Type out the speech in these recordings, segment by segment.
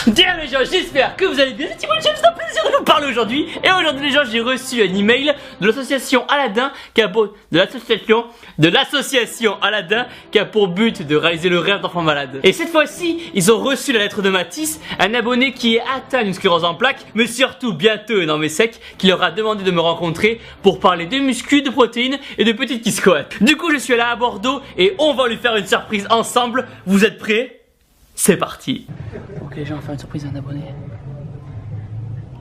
Bien les gens, j'espère que vous allez bien. C'est moi le chef, c'est un plaisir de vous parler aujourd'hui. Et aujourd'hui les gens, j'ai reçu un email de l'association Aladdin qui a pour... de l'association Aladdin qui a pour but de réaliser le rêve d'enfants malades. Et cette fois-ci, ils ont reçu la lettre de Mathis, un abonné qui est atteint d'une sclérose en plaques, mais surtout bientôt énorme et sec, qui leur a demandé de me rencontrer pour parler de muscu, de protéines et de petites qui squattent. Du coup, je suis là à Bordeaux et on va lui faire une surprise ensemble. Vous êtes prêts? C'est parti. Ok les gens, on va faire une surprise à un abonné.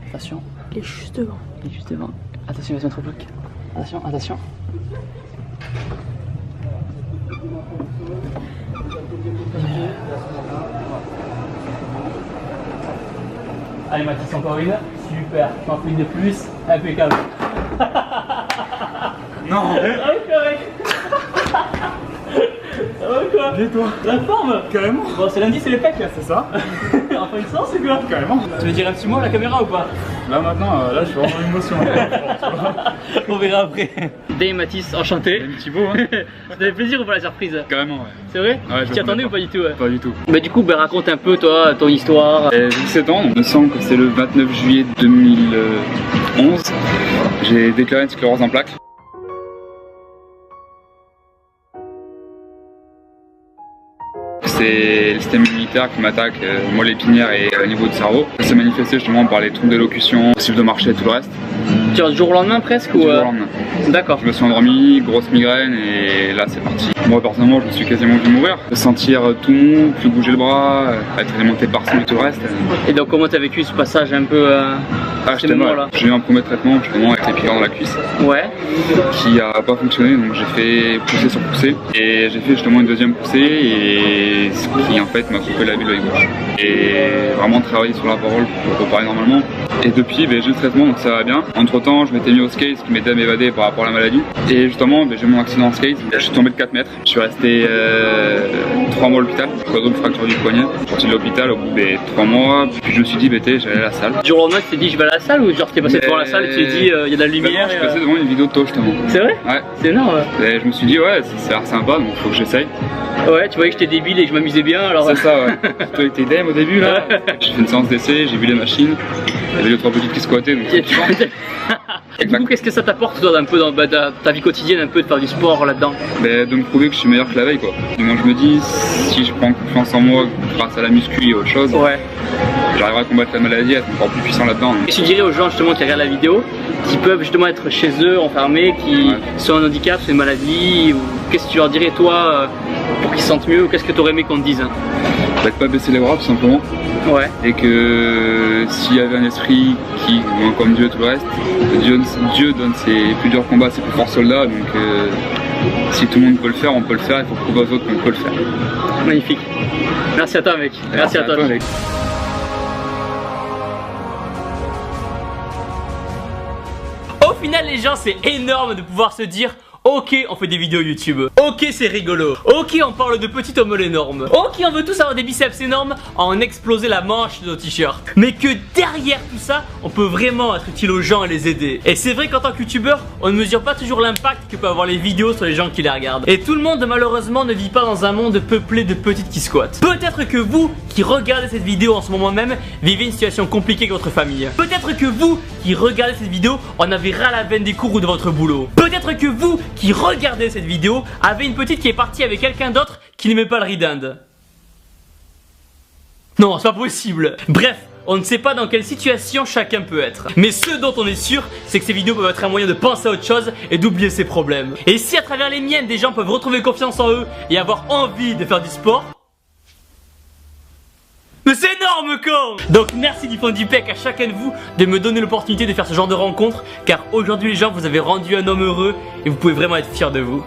Attention. Il est juste devant. Il est juste devant. Attention, il va se mettre au bloc. Attention, attention. Allez Mathis, encore une. Super, t'en fais une de plus. Impeccable. Non. Correct. Ça va quoi? Et toi? La forme? Carrément. Bon, c'est lundi, c'est les pecs. C'est ça? Enfin une séance c'est quoi? Carrément. Tu veux dire un petit mot à la caméra ou pas? Là maintenant, là je suis vraiment en émotion. On verra après. Dave Mathis, enchanté. Un petit beau hein. Ça fait plaisir ou pas la surprise? Carrément ouais. C'est vrai? Ouais, Tu t'y attendais ou pas du tout? Pas du tout. Bah du coup, bah, raconte un peu toi, ton histoire. J'ai 17 ans, il me semble que c'est le 29 juillet 2011. J'ai déclaré une sclérose en plaques. C'est le système immunitaire qui m'attaque, moelle épinière et au niveau du cerveau. Ça s'est manifesté justement par les troubles d'élocution, possible de marcher et tout le reste. Tu du jour au lendemain presque Du ou jour au lendemain. D'accord. Je me suis endormi, grosse migraine et là c'est parti. Moi personnellement je me suis quasiment vu mourir. Sentir tout mou, plus bouger le bras, être alimenté par sang et tout le reste. Et donc comment t'as vécu ce passage un peu J'étais mal. J'ai eu un premier traitement justement avec les piqûres dans la cuisse. Ouais. Qui a pas fonctionné, donc j'ai fait pousser sur pousser. Et j'ai fait justement une deuxième poussée et ce qui en fait m'a coupé la vie de l'œil gauche. Et vraiment travailler sur la parole pour parler normalement. Et depuis j'ai le traitement donc ça va bien. Entre temps je m'étais mis au skate, ce qui m'aidait à m'évader par rapport à la maladie. Et justement j'ai eu mon accident en skate, je suis tombé de 4 mètres. Je suis resté 3 mois à l'hôpital, quadruple fracture du poignet. Je suis sorti de l'hôpital au bout des 3 mois, puis je me suis dit j'allais à la salle. Du jour au lendemain tu t'es dit je vais à la salle ou genre t'es passé devant la salle et tu t'es dit il y a de la lumière? Je suis passé devant une vidéo de toi justement. C'est vrai? Ouais. C'est énorme. Et je me suis dit ouais ça a l'air sympa donc faut que j'essaye. Ouais, tu voyais que j'étais débile et que je m'amusais bien alors. C'est ça ouais. Toi t'étais dème au début là. J'ai fait une séance d'essai, j'ai vu les machines. Il y avait 2-3 petites qui squattaient donc et du coup qu'est-ce que ça t'apporte toi un peu dans ta vie quotidienne un peu de faire du sport là-dedans? De me prouver que je suis meilleur que la veille quoi. Du moins je me dis si je prends confiance en moi grâce à la muscu et autre chose, ouais, j'arriverai à combattre la maladie, à être encore plus puissant là-dedans. Et tu dirais aux gens justement qui regardent la vidéo, qui peuvent justement être chez eux enfermés, qui sont un handicap, c'est une maladie, ou qu'est-ce que tu leur dirais toi pour qu'ils se sentent mieux, ou qu'est-ce que tu aurais aimé qu'on te dise? De pas baisser les bras tout simplement. Ouais. Et que s'il y avait un esprit qui, comme Dieu et tout le reste, Dieu donne ses plus durs combats à ses plus forts soldats, donc si tout le monde peut le faire, on peut le faire, il faut prouver aux autres qu'on peut le faire. Magnifique. Merci à toi mec. Merci à toi mec. Au final les gens c'est énorme de pouvoir se dire ok on fait des vidéos YouTube, ok c'est rigolo, ok on parle de petits hommes énormes, ok on veut tous avoir des biceps énormes, en exploser la manche de nos t-shirts, mais que derrière tout ça on peut vraiment être utile aux gens et les aider. Et c'est vrai qu'en tant que youtubeur on ne mesure pas toujours l'impact que peuvent avoir les vidéos sur les gens qui les regardent. Et tout le monde malheureusement ne vit pas dans un monde peuplé de petites qui squattent. Peut-être que vous qui regardez cette vidéo en ce moment même vivez une situation compliquée avec votre famille. Peut-être que vous qui regardez cette vidéo en avez ras la veine des cours ou de votre boulot. Peut-être que vous qui regardez cette vidéo avez une petite qui est partie avec quelqu'un d'autre qui n'aimait pas le riz d'Inde. Non, c'est pas possible. Bref, on ne sait pas dans quelle situation chacun peut être. Mais ce dont on est sûr, c'est que ces vidéos peuvent être un moyen de penser à autre chose et d'oublier ses problèmes. Et si à travers les miennes, des gens peuvent retrouver confiance en eux et avoir envie de faire du sport, mais c'est énorme con! Donc merci du fond du pec à chacun de vous de me donner l'opportunité de faire ce genre de rencontre, car aujourd'hui les gens vous avez rendu un homme heureux et vous pouvez vraiment être fiers de vous.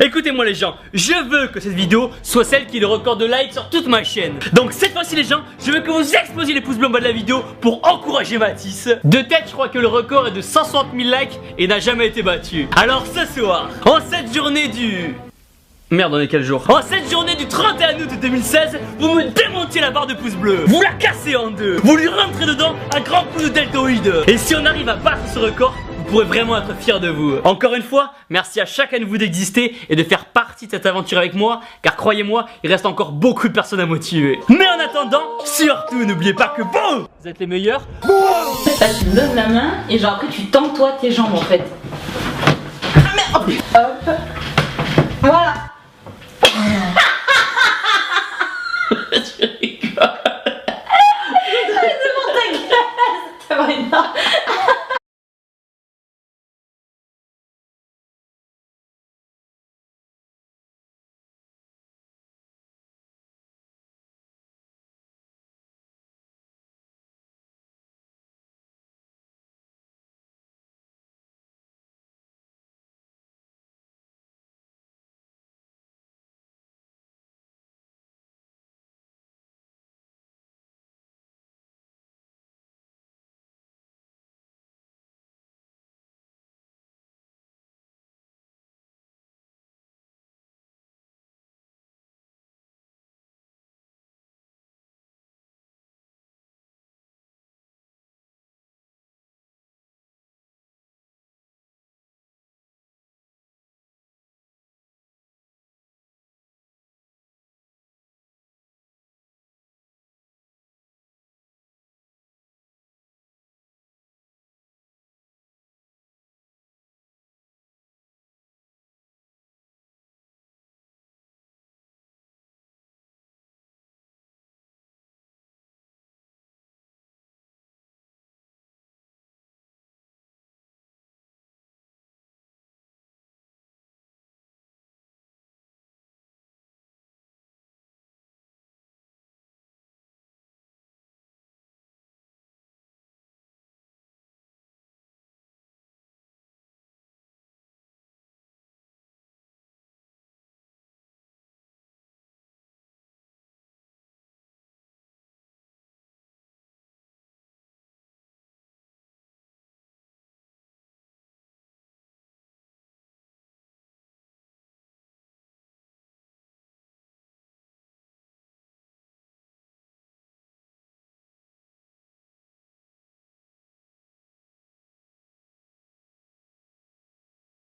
Écoutez-moi les gens, je veux que cette vidéo soit celle qui est le record de likes sur toute ma chaîne. Donc cette fois-ci les gens, je veux que vous explosiez les pouces bleus en bas de la vidéo pour encourager Mathis. De tête je crois que le record est de 160 000 likes et n'a jamais été battu. Alors ce soir, en cette journée du... Merde, on est quel jour? En cette journée du 31 août 2016, vous me démontez la barre de pouces bleus, vous la cassez en deux, vous lui rentrez dedans un grand coup de deltoïde. Et si on arrive à battre ce record, vous pourrez vraiment être fiers de vous. Encore une fois, merci à chacun de vous d'exister et de faire partie de cette aventure avec moi, car croyez-moi, il reste encore beaucoup de personnes à motiver. Mais en attendant, surtout n'oubliez pas que vous êtes les meilleurs. Là, tu me donnes la main et genre après tu tends toi tes jambes en fait. Ah merde. Hop. Voilà.